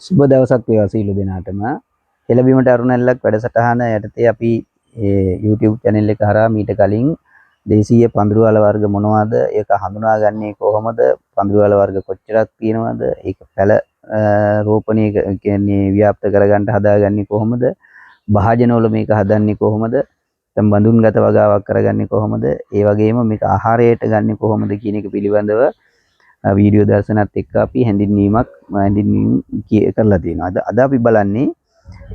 සුබ දවසක් වේවා සීල දෙනාටම. හෙළබීමට අරුණැල්ලක් වැඩසටහන යටතේ අපි YouTube channel එක හරහා මීට කලින් දේශීය පඳුරු වල වර්ග මොනවද? ඒක හඳුනාගන්නේ කොහොමද? පඳුරු වල වර්ග කොච්චරක් තියෙනවද? ඒක පැල රෝපණය කියන්නේ ව්‍යාප්ත කරගන්න හදාගන්නේ කොහොමද? භාජන වල මේක හදන්නේ කොහොමද? දැන් බඳුන්ගත වගාවක් කරගන්නේ කොහොමද? ඒ වගේම මේක ආහාරයට ගන්නේ කොහොමද කියන එක පිළිබඳව වීඩියෝ දර්ශනත් එක්ක අපි හැඳින්වීමක් කරලා තියෙනවා. අද අපි බලන්නේ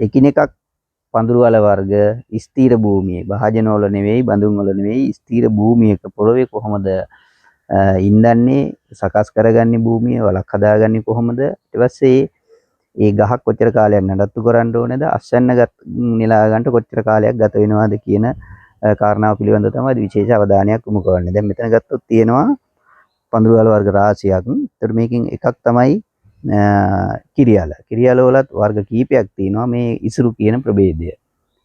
එකිනෙකක් පඳුරු වල වර්ග ස්ථීර භූමියේ භාජන වල නෙවෙයි බඳුන් වල නෙවෙයි ස්ථීර භූමියක පොළවේ කොහොමද ඉඳන්නේ සකස් කරගන්නේ භූමිය වලක් හදාගන්නේ කොහොමද ඊට පස්සේ ඒ ගහක් කොච්චර කාලයක් නඩත්තු කරන්න ඕනේද අස්වැන්න නෙලා ගන්නට කොච්චර කාලයක් ගත වෙනවද කියන කාරණාව පිළිබඳව තමයි විශේෂ අවධානයක් යොමු කරන්නේ. දැන් මෙතන ගත්තොත් තියෙනවා පඳුරු වල වර්ග රාශියක්. ඒතර මේකෙන් එකක් තමයි කිරියාල. කිරියාල වලත් වර්ග කීපයක් තියෙනවා. මේ ඉසුරු කියන ප්‍රභේදය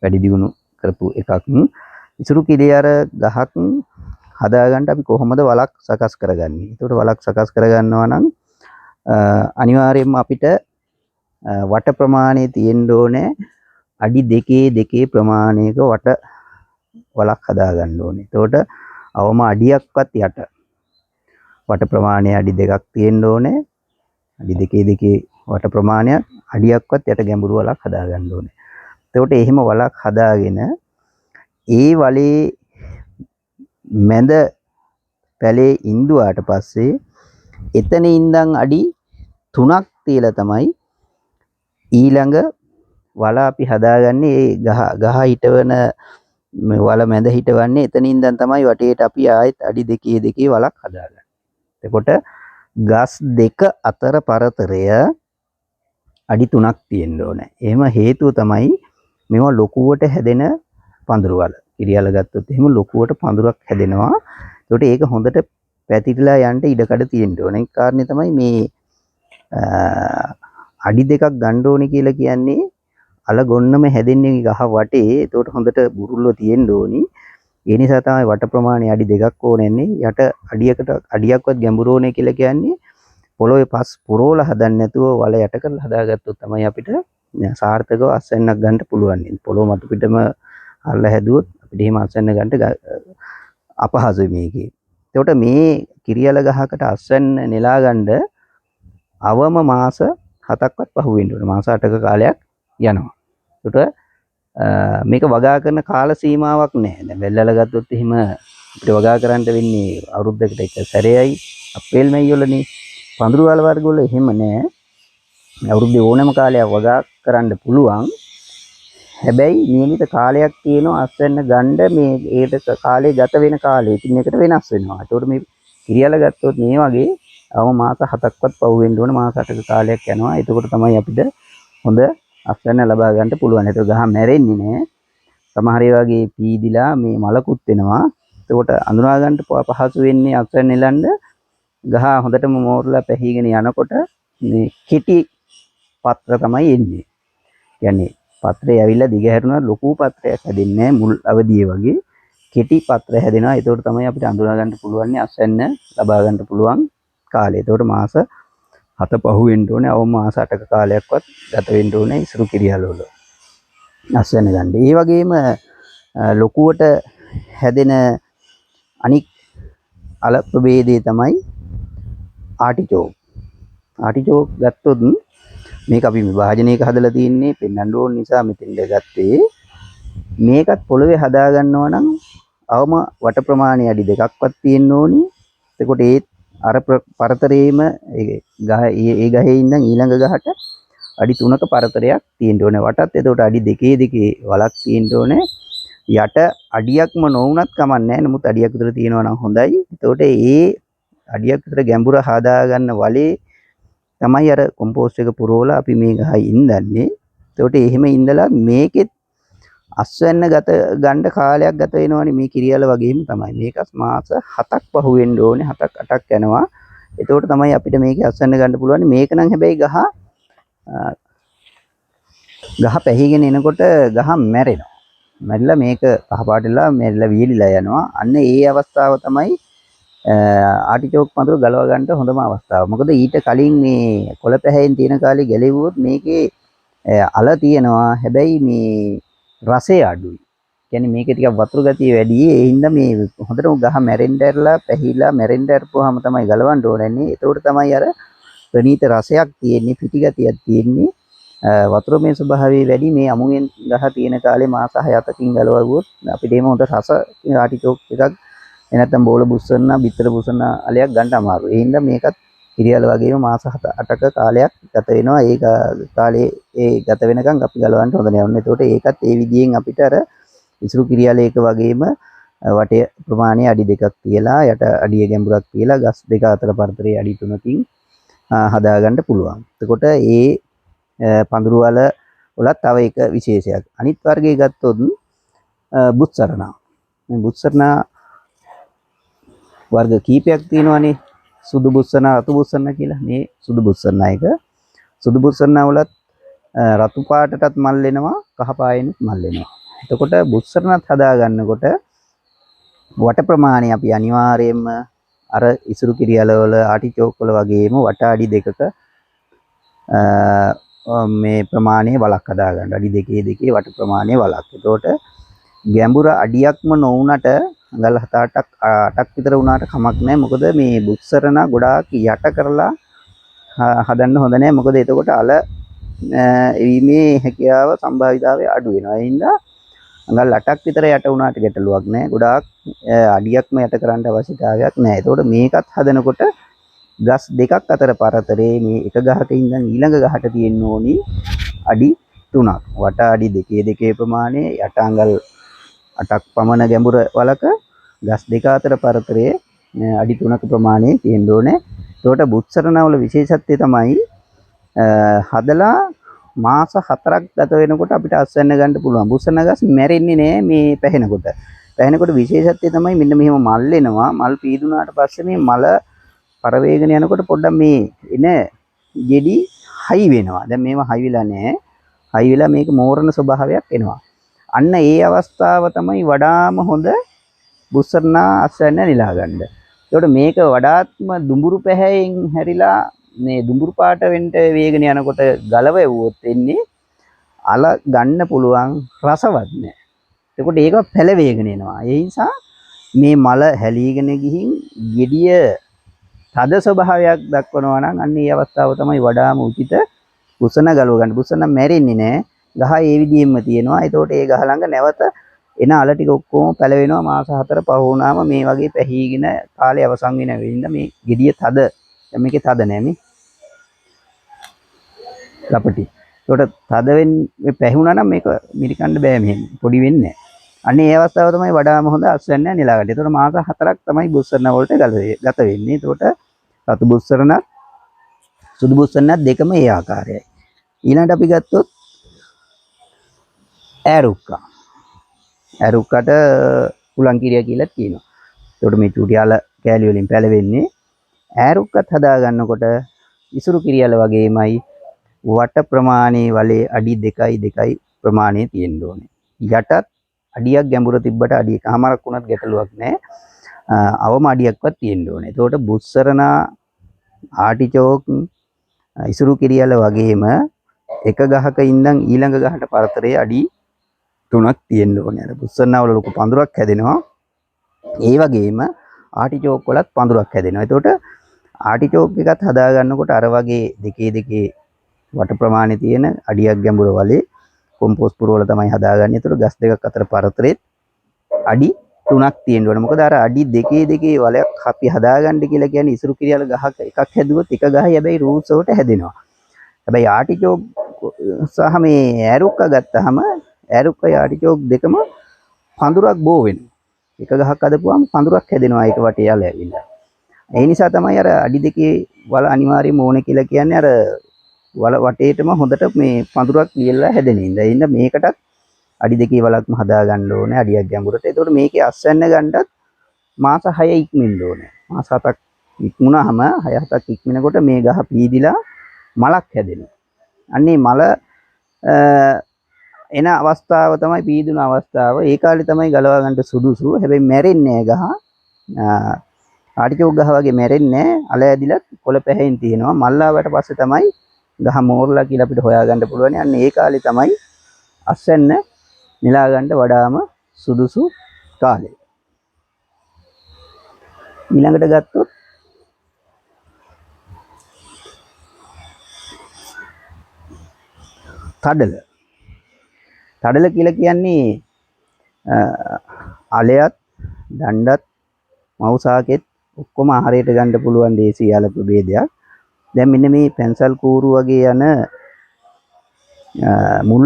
වැඩි දියුණු කරපු එකක්. ඉසුරු කිරියාර ගහක් හදාගන්න අපි කොහොමද වලක් සකස් කරගන්නේ? ඒකට වලක් සකස් කරගන්නවා නම් අනිවාර්යයෙන්ම අපිට වට ප්‍රමාණය තියෙන්න ඕනේ. අඩි 2 ප්‍රමාණයක වට වලක් හදාගන්න ඕනේ. ඒකට අවම අඩියක්වත් යට වට ප්‍රමාණය අඩි 2ක් තියෙන්න ඕනේ. අඩි 2 වට ප්‍රමාණයක් අඩියක්වත් යට ගැඹුරු වලක් හදාගන්න ඕනේ. එතකොට එහෙම වලක් හදාගෙන ඒ වලේ මැද පැලේ ඉඳුවාට පස්සේ එතන ඉඳන් අඩි 3ක් තියලා තමයි ඊළඟ වල අපි හදාගන්නේ. ඒ ගහ හිටවන වල මැද හිටවන්නේ එතන ඉඳන් තමයි වටේට අපි ආයෙත් අඩි 2 වලක් හදාගන්නේ. එතකොට ගස් දෙක අතර පරතරය අඩි 3ක් තියෙන්න ඕනේ. එහෙම හේතුව තමයි මේවා ලොකුවට හැදෙන පඳුරු වල. කිරියාල ගත්තොත් එහෙම ලොකුවට පඳුරක් හැදෙනවා. ඒකට ඒක හොඳට පැතිරලා යන්න ඉඩකඩ තියෙන්න ඕනේ. ඒ කාරණේ තමයි මේ අඩි 2ක් ගන්න ඕනේ කියලා කියන්නේ අල ගොන්නම හැදෙන්නේ ගහ වටේ. ඒකට හොඳට බුරුල්ල තියෙන්න ඕනි. ඒ නිසා තමයි වට ප්‍රමාණය අඩි 2ක් ඕනෙන්නේ. යට අඩියක්වත් ගැඹුරු ඕනේ කියලා කියන්නේ පොළොවේ පස් පුරවලා හදන්න නැතුව වල යට කරලා හදාගත්තොත් තමයි අපිට සාර්ථකව අස්වැන්නක් ගන්න පුළුවන්. පොළොව මතු පිටම අල්ල හැදුවොත් අපිට එහෙම අස්වැන්න ගන්න අපහසුයි මේකේ. ඒකට මේ කිරියල ගහකට අස්වැන්න නෙලා ගන්න අවම මාස 7ක්වත් පහු වෙන්න ඕනේ. මාස 8ක කාලයක් යනවා. ඒකට මේක වගා කරන කාල සීමාවක් නැහැ. දැන් වෙල්ලල ගත්තොත් එහෙම අපිට වගා කරන්න වෙන්නේ අවුරුද්දකට එක සැරේයි අප්‍රේල් මැයි වලනේ. පඳුරු වල වර්ග වල එහෙම නැහැ. අවුරුද්දේ ඕනෑම කාලයක් වගා කරන්න පුළුවන්. හැබැයි නියමිත කාලයක් තියෙනවා අස්වැන්න ගන්න. මේ ඒකට කාලේ ගත වෙන කාලේ ඉතින් එකට වෙනස් වෙනවා. ඒකට මේ කිරියල ගත්තොත් මේ වගේ අවම මාස 7ක්වත් පහු වෙන්න ඕන. මාස 8ක කාලයක් යනවා. එතකොට තමයි අපිට හොඳ අස්වැන්න ලබා ගන්න පුළුවන්. ඒක ගහ මැරෙන්නේ නැහැ. සමහර ඒ වගේ පීදිලා මේ මලකුත් වෙනවා. ඒකට අඳුනා ගන්න පහසු වෙන්නේ අස්වැන්න නෙලන්න ගහ හොඳටම මෝරලා පැහිගෙන යනකොට මේ කෙටි පත්‍ර තමයි එන්නේ. කියන්නේ පත්‍රය ඇවිල්ලා දිග හැරුණා ලොකු පත්‍රයක් හැදෙන්නේ නැහැ. මුල් අවදියේ වගේ කෙටි පත්‍ර හැදෙනවා. ඒකට තමයි අපිට අඳුනා ගන්න පුළුවන් අස්වැන්න ලබා ගන්න පුළුවන් කාලය. ඒකට මාස 7 පහු වෙන්න ඕනේ. අවම මාස 8ක කාලයක්වත් ගත වෙන්න ඕනේ ඉසුරු කිරියල වල අස්වැන්න ගන්න. ඒ වගේම ලොකුවට හැදෙන අනික් අල ප්‍රභේදය තමයි ආටිචෝක්. ආටිචෝක් ගත්තොත් මේක අපි විභාජනයක හදලා තින්නේ පෙන්වන්න ඕන නිසා මෙතෙන්ද ගත්තේ. මේකත් පොළවේ හදා ගන්නවා නම් අවම වට ප්‍රමාණය අඩි 2ක්වත් තියෙන්න ඕනි. එතකොට ඒ අර පරතරේම ඒ ගහේ ඉඳන් ඊළඟ ගහට අඩි 3ක පරතරයක් තියෙන්න ඕනේ. වටත් එතකොට අඩි 2 වලක් තියෙන්න ඕනේ. යට අඩියක්ම නොවුනත් කමක් නැහැ. නමුත් අඩියක් විතර තියෙනවා නම් හොඳයි. එතකොට ඒ අඩියක් විතර ගැඹුර හදා ගන්න වලේ තමයි අර කොම්පෝස්ට් එක පුරවලා අපි මේ ගහයි ඉඳන්නේ. එතකොට එහෙම ඉඳලා මේකෙත් අස්වැන්න ගන්න කාලයක් ගත වෙනවනේ. මේ කිරියල වගේම තමයි. මේකත් මාස 7ක් පහු වෙන්න ඕනේ. 7ක් 8ක් යනවා. එතකොට තමයි අපිට මේකේ අස්වැන්න ගන්න පුළුවන්. මේක නම් හැබැයි ගහ පැහිගෙන එනකොට ගහ මැරෙනවා. මැරිලා මේක කහ පාටලා මැරිලා වියලිලා යනවා. අන්න ඒ අවස්ථාව තමයි ආටිචෝක් පඳුර ගලව ගන්න හොඳම අවස්ථාව. මොකද ඊට කලින් මේ කොළ පැහැයෙන් තියෙන කාලේ ගැලෙවුවොත් මේකේ අල තියෙනවා. හැබැයි මේ රසය අඩුයි. කියන්නේ මේකේ ටිකක් වතුර ගතිය වැඩි. ඒ හින්දා මේ හොඳටම ගහ මැරෙන්න ඇරලා පැහිලා මැරෙන්න ඇරපුවාම තමයි ගලවන්න ඕනේ. ඒතකොට තමයි අර ප්‍රණීත රසයක් තියෙන්නේ, පිටි ගතියක් තියෙන්නේ. වතුරමය ස්වභාවය වැඩි. මේ අමුයෙන් ගහ තියෙන කාලේ මාස 6-7කින් ගලවුවොත් අපිට එහෙම හොඳ රස ආටිචෝක් එකක් එනත්තම් බෝල බුස්සන්න, බිත්තර බුස්සන්න අලයක් ගන්න අමාරුයි. ඒ හින්දා මේකත් කිරියල වගේම මාස 7-8ක කාලයක් ගත වෙනවා. ඒ කාලේ ඒ ගත වෙනකන් අපි ගලවන්න හොඳ නෑ. ඔන්න එතකොට ඒකත් ඒ විදිහෙන් අපිට අර ඉසුරු කිරියලයක වගේම වටේ ප්‍රමාණය අඩි 2ක් තියලා යට අඩිය ගැඹුරක් තියලා ගස් දෙක අතර පරතරයේ අඩි 3කින් හදාගන්න පුළුවන්. එතකොට ඒ පඳුරු වලත් තව එක විශේෂයක්. අනිත් වර්ගයේ ගත්තොත් බුත්සරණා. මේ බුත්සරණා වර්ග කීපයක් තියෙනවානේ. සුදු බුත්සරණා, රතු බුත්සරණා කියලා. මේ සුදු බුත්සරණා එක. සුදු බුත්සරණා වලත් රතු පාටටත් මල් වෙනවා, කහ පායෙනුත් මල් වෙනවා. එතකොට බුත්සරණත් හදා ගන්නකොට වට ප්‍රමාණය අපි අනිවාර්යයෙන්ම අර ඉසුරු කිරියල වල ආටිචෝක් වල වගේම වට අඩි 2ක මේ ප්‍රමාණයේ වලක් හදා ගන්න. අඩි 2 වට ප්‍රමාණයේ වලක්. එතකොට ගැඹුර අඩියක්ම නොවුනට අඟල් 7-8ක් විතර වුණාට කමක් නැහැ. මොකද මේ බුත්සරණ ගොඩාක් යට කරලා හදන්න හොඳ නැහැ. මොකද එතකොට අල එවීමේ හැකියාව සම්භාවිතාවය අඩු වෙනවා. ඒ හින්දා අඟල් 8ක් විතර යට වුණාට ගැටලුවක් නැහැ. ගොඩාක් අඩියක්ම යට කරන්න අවශ්‍යතාවයක් නැහැ. එතකොට මේකත් හදනකොට ගස් දෙකක් අතර පරතරේ මේ එක ගහක ඉඳන් ඊළඟ ගහට තියෙන්න ඕනි අඩි 3ක්. වට අඩි 2 ප්‍රමාණය යට අඟල් 8ක් පමණ ගැඹුර වලක ගස් දෙක අතර පරතරයේ අඩි 3ක ප්‍රමාණය තියෙන්න ඕනේ. එතකොට බුත්සරණවල විශේෂත්වය තමයි හදලා මාස 4ක් ගත වෙනකොට අපිට අස්වැන්න ගන්න පුළුවන්. බුත්සරණ ගස් මැරෙන්නේ නෑ මේ පැහෙනකොට. පැහෙනකොට විශේෂත්වය තමයි මෙන්න මෙහෙම මල් එනවා. මල් පීදුනාට පස්සේ මේ මල පරවේගන යනකොට පොඩ්ඩක් මේ එන ගෙඩි හයි වෙනවා. දැන් මේව හයි වෙලා නෑ. හයි වෙලා මේක මෝරණ ස්වභාවයක් එනවා. අන්න ඒ අවස්ථාව තමයි වඩාම හොඳ බුත්සරණා අස්වැන්න නෙලා ගන්න. ඒකට මේක වඩාත්ම දුඹුරු පැහැයෙන් හැරිලා මේ දුඹුරු පාට වෙන්න වේගන යනකොට ගලවෙව්වොත් එන්නේ අල ගන්න පුළුවන් රසවත් නෑ. එතකොට ඒක පැලවේගන එනවා. ඒ නිසා මේ මල හැලීගෙන ගිහින් gediya තද ස්වභාවයක් දක්වනවා නම් අන්න ඒ අවස්ථාව තමයි වඩාම උචිත බුත්සරණ ගලව ගන්න. බුත්සරණ මැරෙන්නේ නෑ. ගහ ඒ විදිහෙම තියෙනවා. එතකොට ඒ ගහ ළඟ නැවත එන අල ටික ඔක්කොම පැලවෙනවා. මාස 4 පහ වුණාම මේ වගේ පැහීගෙන කාලය අවසන් වෙන වෙලින්ද මේ gediya තද. දැන් මේකේ තද නෑ මේ. ලපටි. ඒකට තද වෙන්නේ පැහුණා නම් මේක මිරිකන්න බෑ මෙහෙම. පොඩි වෙන්නේ නෑ. අන්න ඒ අවස්ථාව තමයි වඩාම හොඳ අස්වැන්න නෙලා ගන්න. ඒතකොට මාස 4ක් තමයි බුත්සරණ වලට ගත වෙන්නේ. ඒතකොට රතු බුත්සරණත් සුදු බුත්සරණත් දෙකම ඒ ආකාරයයි. ඊළඟට අපි ගත්තොත් ඇරුක්කා. ඇරුක්කට උලන් කිරිය කියලා කියනවා. ඒකට මේ චූටි අල කෑලි වලින් පැලවෙන්නේ. ඇරුක්කත් හදා ගන්නකොට ඉසුරු කිරියල වගේමයි වට ප්‍රමාණයේ වලේ අඩි 2.2 ප්‍රමාණය තියෙන්න ඕනේ. යටත් අඩියක් ගැඹුර තිබ්බට අඩි එකමාරක් වුණත් ගැටලුවක් නැහැ. අවම අඩියක්වත් තියෙන්න ඕනේ. ඒකට බුත්සරණා ආටිචෝක් ඉසුරු කිරියල වගේම එක ගහක ඉඳන් ඊළඟ ගහට පරතරයේ අඩි 3ක් තියෙන්න ඕනේ. අර බුත්සරණා වල ලොකු පඳුරක් හැදෙනවා. ඒ වගේම ආටිචෝක් වලත් පඳුරක් හැදෙනවා. එතකොට ආටිචෝක් එකත් හදා ගන්නකොට අර වගේ දෙකේ වට ප්‍රමාණය තියෙන අඩියක් ගැඹුර වලේ කොම්පෝස්ට් පුරවල තමයි හදාගන්නේ. ඒතර ගස් දෙකක් අතර පරතරේ අඩි 3ක් තියෙන්න ඕනේ. මොකද අර අඩි 2 වලයක් අපි හදාගන්න කියලා කියන්නේ ඉසුරු කිරියල ගහක එකක් හැදුවොත් එක ගහයි හැබැයි රූට්ස් වලට හැදෙනවා. හැබැයි ආටිචෝක් සහ මේ ඇරුක්ක ගත්තාම ඇරුක්කයි ආටිචෝක් දෙකම පඳුරක් බෝ වෙනවා. එක ගහක් අදපුවාම පඳුරක් හැදෙනවා ඒක වටේ යල ඇවිල්ලා. ඒ නිසා තමයි අර අඩි 2 වල අනිවාර්යයෙන්ම ඕනේ කියලා කියන්නේ අර වල වටේටම හොඳට මේ පඳුරක් ලියලා හැදෙන ඉඳ. ඒ හින්දා මේකටත් අඩි 2 වලක්ම හදා ගන්න ඕනේ අඩියක් ගැඹුරට. ඒතකොට මේකේ අස්වැන්න ගන්නත් මාස 6 ඉක්මෙන්න ඕනේ. මාස 7ක් ඉක්මුණාම 6-7ක් ඉක්මනකොට මේ ගහ පීදිලා මලක් හැදෙනවා. අන්නේ මල එන අවස්ථාව තමයි පීදුන අවස්ථාව. ඒ කාලේ තමයි ගලවා ගන්න සුදුසු. හැබැයි මැරෙන්නේ නැහැ ගහ. ආටිචෝක් ගහ වගේ මැරෙන්නේ නැහැ. අල ඇදිලත් කොළ පැහැෙන් තියෙනවා. මල්ලාවට පස්සේ තමයි ගහ මෝරලා කියලා අපිට හොයාගන්න පුළුවන්. අන්න ඒ කාලේ තමයි අස්වැන්න නෙලා ගන්න වඩාම සුදුසු කාලය. ඊළඟට ගත්තොත් තඩල. තඩල කියලා කියන්නේ අලයත් දණ්ඩත් මවුසාකෙත් ඔක්කොම ආහාරයට ගන්න පුළුවන් දේශීය අල ප්‍රභේදයක්. දැන් මෙන්න මේ පැන්සල් කූරු වගේ යන මුල්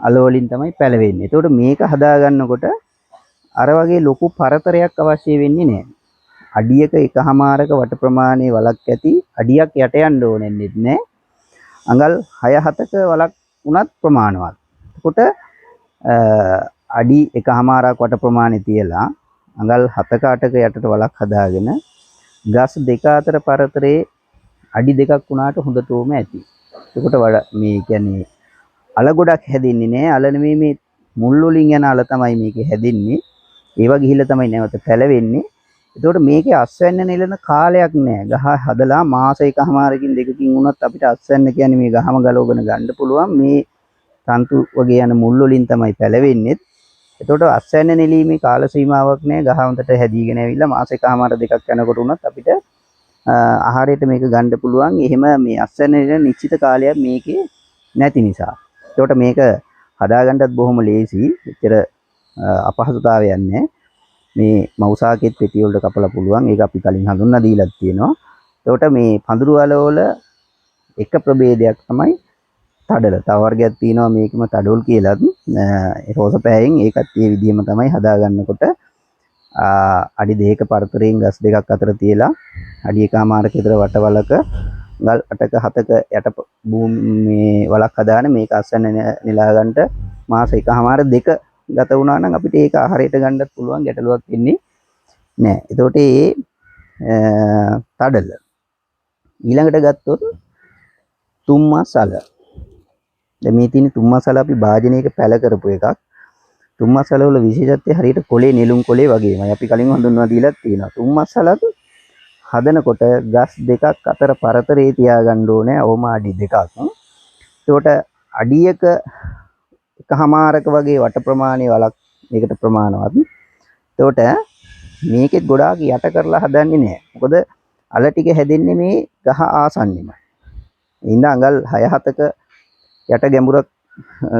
අල වලින් තමයි පැලවෙන්නේ. ඒතකොට මේක හදා ගන්නකොට අර වගේ ලොකු පරතරයක් අවශ්‍ය වෙන්නේ නැහැ. අඩියක එකහමාරක වට ප්‍රමාණයේ වලක් ඇති අඩියක් යට යන්න ඕනෙන්නේ නැහැ. අඟල් 6-7ක වලක් උනත් ප්‍රමාණවත්. එතකොට අඩි එකහමාරක් වට ප්‍රමාණය තියලා අඟල් 7ක 8ක යටට වලක් හදාගෙන ගස් දෙක අතර පරතරේ අඩි දෙකක් වුණාට හොඳටම ඇති. එතකොට මේ කියන්නේ අල ගොඩක් හැදෙන්නේ නැහැ. අල නෙමෙයි මේ මුල් වලින් යන අල තමයි මේකේ හැදෙන්නේ. ඒවා ගිහිල්ලා තමයි නැවත පැලවෙන්නේ. එතකොට මේකේ අස්වැන්න නෙලන කාලයක් නැහැ. ගහ හදලා මාස එකමාරකින් දෙකකින් වුණත් අපිට අස්වැන්න කියන්නේ මේ ගහම ගලවගෙන ගන්න පුළුවන්. මේ තන්තු වගේ යන මුල් වලින් තමයි පැලවෙන්නේ. එතකොට අස්වැන්න නෙලීමේ කාල සීමාවක් නැහැ. ගහ හොඳට හැදීගෙන ඇවිල්ලා මාස එකමාර දෙකක් යනකොට උනත් අපිට ආහාරයට මේක ගන්න පුළුවන්. එහෙම මේ අස්වැන්න නෙලන නිශ්චිත කාලයක් මේකේ නැති නිසා. එතකොට මේක හදාගන්නත් බොහොම ලේසි. එච්චර අපහසුතාවයක් නැහැ. මේ මවුසාකෙත් පෙටි වලට කපලා පුළුවන්. ඒක අපි කලින් හඳුන්වා දීලා තියෙනවා. එතකොට මේ පඳුරු අලවල එක ප්‍රභේදයක් තමයි තඩල. තව වර්ගයක් තියෙනවා මේකම තඩොල් කියලාත්. රෝස පෑයෙන් ඒකත් මේ විදිහම තමයි හදාගන්නකොට අඩි දෙකක පරතරයෙන් ගස් දෙකක් අතර තියලා අඩි එකමාරක විතර වටවලක ගල් 8ක 7ක යට මේ වලක් හදාන මේක අස්වැන්න නෙලා ගන්නට මාස එකමාර දෙක ගත වුණා නම් අපිට ඒක ආහාරයට ගන්නත් පුළුවන් ගැටලුවක් වෙන්නේ නැහැ. එතකොට මේ තඩල ඊළඟට ගත්තොත් තුම්මසල. දැන් මේ තියෙන තුම්මසල අපි භාජනයක පැල කරපු එකක්. තුම්මසල වල විශේෂත්වය හරියට කොලේ නෙළුම් කොලේ වගේමයි. අපි කලින් හඳුන්වා දීලා තියෙනවා. තුම්මසලත් හදනකොට ගස් දෙකක් අතර පරතරේ තියාගන්න ඕනේ අවම අඩි දෙකක්. එතකොට අඩියක එකහමාරක වගේ වට ප්‍රමාණයේ වලක් මේකට ප්‍රමාණවත්. එතකොට මේකෙත් ගොඩාක් යට කරලා හදන්නේ නැහැ. මොකද අල ටික හැදෙන්නේ මේ ගහ ආසන්නෙමයි. ඉඳ අඟල් 6-7ක යට ගැඹුරක්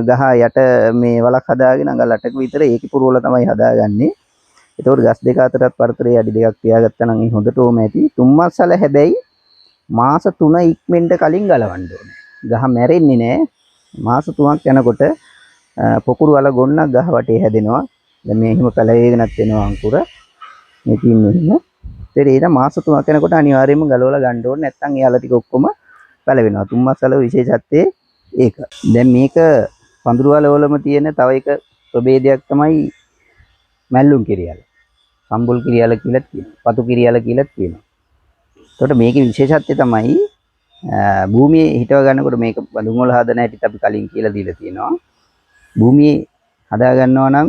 ගහ යට මේ වලක් හදාගෙන අඟල් 8ක විතර ඒකේ පුරවල තමයි හදාගන්නේ. ඒතකොට ගස් දෙක අතරත් පරතරේ අඩි දෙකක් තියාගත්තා නම් හොඳටම ඇති. තුම්මස්සල හැබැයි මාස 3 ඉක්මෙන්ට කලින් ගලවන්න ඕනේ. ගහ මැරෙන්නේ නැහැ. මාස 3ක් යනකොට පොකුරු වල ගොන්නක් ගහ වටේ හැදෙනවා. දැන් මේ හිම පැලවේගෙනත් වෙනවා අංකුර. මේ තින්නේ. ඒක මාස 3ක් යනකොට අනිවාර්යයෙන්ම ගලවලා ගන්න ඕනේ. නැත්නම් ඒ අල ටික ඔක්කොම පැලවෙනවා. තුම්මස්සල විශේෂත්වයේ ඒක. දැන් මේක පඳුරු වල වලම තියෙන තව එක ප්‍රභේදයක් තමයි මැල්ලුම් කිරියල. සම්බුල් කිරියල කියලා කියනවා. පතු කිරියල කියලා කියනවා. එතකොට මේකේ විශේෂත්වය තමයි භූමියේ හිටව ගන්නකොට මේක බඳුන් වල හදන හැටිත් අපි කලින් කියලා දීලා තියෙනවා. භූමියේ හදා ගන්නවා නම්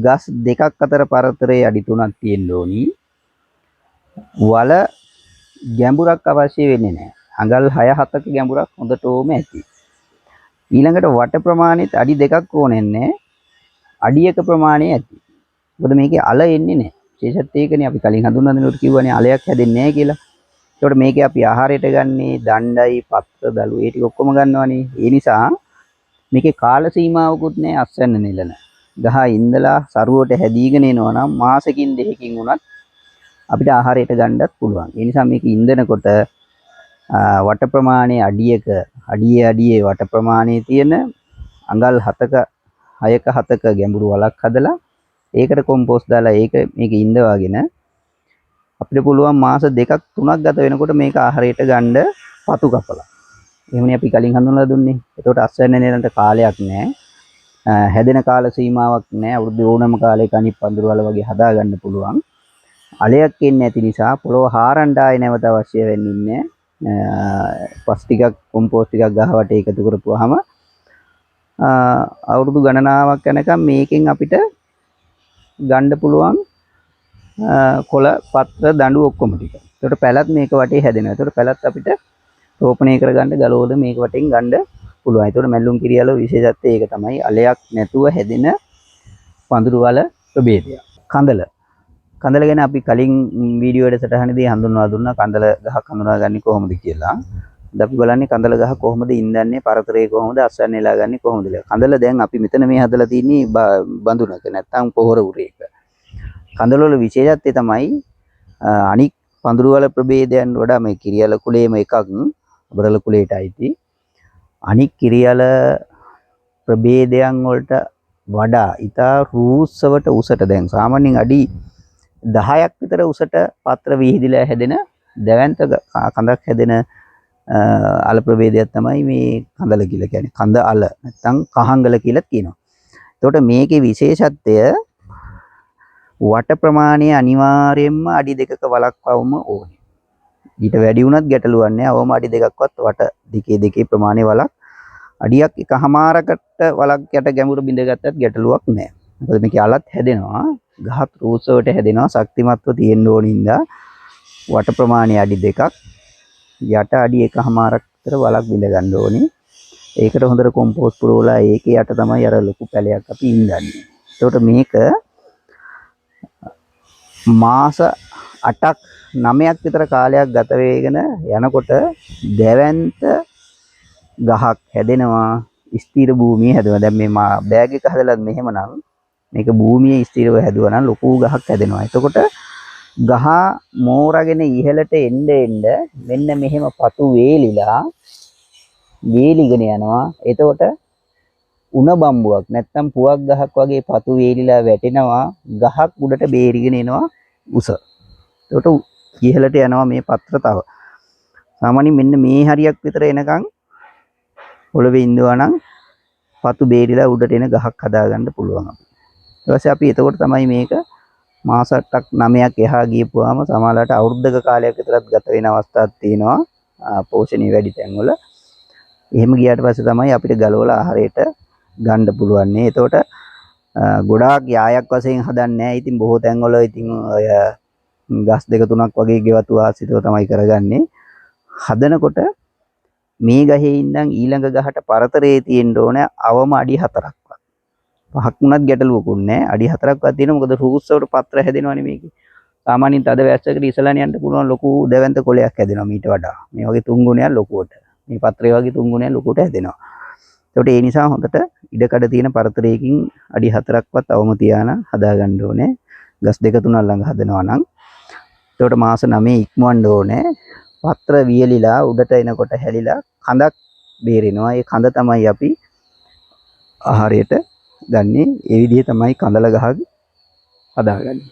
ගස් දෙකක් අතර පරතරේ අඩි 3ක් තියෙන්න ඕනි. වල ගැඹුරක් අවශ්‍ය වෙන්නේ නැහැ. අඟල් 6-7ක ගැඹුරක් හොඳටම ඇති. ඊළඟට වට ප්‍රමාණෙත් අඩි 2ක් ඕනේ නැහැ. අඩියක ප්‍රමාණය ඇති. මොකද මේකේ අල එන්නේ නැහැ. විශේෂත්වය ඒකනේ අපි කලින් හඳුන්වා දෙනකොට කිව්වනේ අලයක් හැදෙන්නේ නැහැ කියලා. ඒකට මේකේ අපි ආහාරයට ගන්නේ දණ්ඩයි, පත්ත, දළු ඒ ටික ඔක්කොම ගන්නවනේ. ඒ නිසා මේකේ කාල සීමාවකුත් නැහැ අස්වැන්න නෙලන. ගහ ඉඳලා සරුවට හැදීගෙන එනවා නම් මාසෙකින් දෙකකින් වුණත් අපිට ආහාරයට ගන්නත් පුළුවන්. ඒ නිසා මේක ඉඳනකොට වට ප්‍රමාණයේ අඩියේ වට ප්‍රමාණයේ තියෙන අඟල් 7ක 6ක 7ක ගැඹුරු වලක් හදලා ඒකට කොම්පෝස්ට් දාලා ඒක මේක ඉඳවාගෙන අපිට පුළුවන් මාස 2ක් 3ක් ගත වෙනකොට මේක ආහාරයට ගන්න පතු කපලා. එහෙමනේ අපි කලින් හඳුන්වලා දුන්නේ. ඒකට අස්වැන්න නෙලන්ට කාලයක් නැහැ. හැදෙන කාල සීමාවක් නැහැ. අවුරුදු ඕනම කාලයක අනිත් පඳුරු වල වගේ හදා ගන්න පුළුවන්. අලයක් එන්නේ නැති නිසා පොළොව හාරන්න ආයේ නැවත අවශ්‍ය වෙන්නේ නැහැ. පස් ටිකක් කොම්පෝස්ට් ටිකක් ගහවට එකතු කරපුවාම අවුරුදු ගණනාවක් යනකම් මේකෙන් අපිට ගන්න පුළුවන් කොළ පත්‍ර දඬු ඔක්කොම ටික. ඒකට පැලත් මේක වටේ හැදෙනවා. ඒකට පැලත් අපිට රෝපණය කරගන්න ගලවල මේක වටෙන් ගන්න පුළුවන්. ඒකට මැල්ලුම් කිරියල විශේෂත්වය ඒක තමයි අලයක් නැතුව හැදෙන පඳුරු වල ප්‍රභේදයක්. කඳල. කඳල ගැන අපි කලින් වීඩියෝ එකට සටහනේදී හඳුන්වා දුන්නා කඳල ගහක් හඳුනාගන්නේ කොහොමද කියලා. දැන් අපි බලන්නේ කඳල ගහ කොහොමද ඉඳන්නේ, පරතරේ කොහොමද, අස්වැන්න එලා ගන්නේ කොහොමද කියලා. කඳල දැන් අපි මෙතන මේ හදලා තින්නේ බඳුනක නැත්තම් පොහොර උරේක. කඳල වල විශේෂත්වය තමයි අනික් පඳුරු වල ප්‍රභේදයන් වඩා මේ කිරියල කුලේම එකක් බරල කුලයට අයිති. අනික් කිරියල ප්‍රභේදයන් වලට වඩා ඊටා රූස්සවට උසට දැන් සාමාන්‍යයෙන් අඩි 10ක් විතර උසට පත්‍ර විහිදිලා හැදෙන දැවැන්ත කඳක් හැදෙන අල ප්‍රභේදයක් තමයි මේ කඳල කියලා කියන්නේ. කඳ අල නැත්නම් කහංගල කියලා කියනවා. එතකොට මේකේ විශේෂත්වය වට ප්‍රමාණය අනිවාර්යයෙන්ම අඩි 2ක වළක්වවම ඕනේ. ඊට වැඩි වුණත් ගැටලුවක් නැහැ. අවම අඩි 2ක්වත් වට දෙකේ ප්‍රමාණය වළක් අඩියක් එකමාරකට වළක් යට ගැඹුරු බිඳගත්තත් ගැටලුවක් නැහැ. මොකද මේකේ අලත් හැදෙනවා. ගහත් රූසවට හැදෙනවා. ශක්තිමත්ව තියෙන්න ඕනින්දා වට ප්‍රමාණය අඩි 2ක් යට අඩි එකමාරක් විතර වළක් බිඳ ගන්න ඕනේ. ඒකට හොඳට කොම්පෝස්ට් පුරවලා ඒකේ යට තමයි අර ලොකු පැලයක් අපි ඉඳන්නේ. එතකොට මේක මාස 8ක් 9ක් විතර කාලයක් ගත වෙගෙන යනකොට දැවැන්ත ගහක් හැදෙනවා. ස්ථිර භූමියේ හැදෙනවා. දැන් මේ බෑග් එක හදලා මෙහෙමනම් මේක භූමියේ ස්ථිරව හැදුවා නම් ලොකු ගහක් හැදෙනවා. එතකොට ගහ මෝරගෙන ඉහළට එන්න මෙන්න මෙහෙම පතු වේලිලා වේලිගෙන යනවා. එතකොට උණ බම්බුවක් නැත්තම් පුවක් ගහක් වගේ පතු වේලිලා වැටෙනවා. ගහක් උඩට බේරිගෙන එනවා උස. එතකොට ඉහළට යනවා මේ පත්‍ර තව. සාමාන්‍යයෙන් මෙන්න මේ හරියක් විතර එනකන් පොළවේ ඉඳුවා නම් පතු බේරිලා උඩට එන ගහක් හදාගන්න පුළුවන් අපි. ඊට පස්සේ අපි එතකොට තමයි මේක මාස 8ක් 9ක් එහා ගියපුවාම සමහරවිට අවුරුද්දක කාලයක් විතරත් ගත වෙන අවස්ථාවක් තියෙනවා පෝෂණීය වැඩි තැන්වල. එහෙම ගියාට පස්සේ තමයි අපිට ගලවලා ආහාරයට ගන්න පුළුවන්. එතකොට ගොඩාක් යායක් වශයෙන් හදන්නේ නැහැ. ඉතින් බොහෝ තැන්වල ඉතින් ඔය ගස් දෙක තුනක් වගේ ගෙවතු ආශ්‍රිතව තමයි කරගන්නේ. හදනකොට මේ ගහේ ඉඳන් ඊළඟ ගහට පරතරේ තියෙන්න ඕන අවම අඩි 4ක්වත්. 5ක් වුණත් ගැටලුවකුත් නැහැ. අඩි 4ක්වත් තියෙනවා. මොකද රූස්සවට පත්‍ර හැදෙනවනේ මේකේ. සාමාන්‍යයෙන් තද වැස්සකට ඉසලන යන්න පුළුවන් ලොකු දැවැන්ත කොලයක් හැදෙනවා මීට වඩා. මේ වගේ 3 ගුණයක් ලොකුවට. මේ පත්‍රය වගේ 3 ගුණයක් ලොකුවට හැදෙනවා. ඒකට ඒ නිසා හොඳට ඉඩකඩ තියෙන පරතරයකින් අඩි 4ක්වත් අවම තියාන හදාගන්න ඕනේ. ගස් දෙක තුනක් ළඟ හදනවා නම්. ඒකට මාස 9 ඉක්මවන්න ඕනේ. පත්‍ර වියලිලා උඩට එනකොට හැලිලා කඳක් බේරෙනවා. ඒ කඳ තමයි අපි ආහාරයට ගන්නේ. ඒ විදිහේ තමයි කඳල ගහ හදාගන්නේ.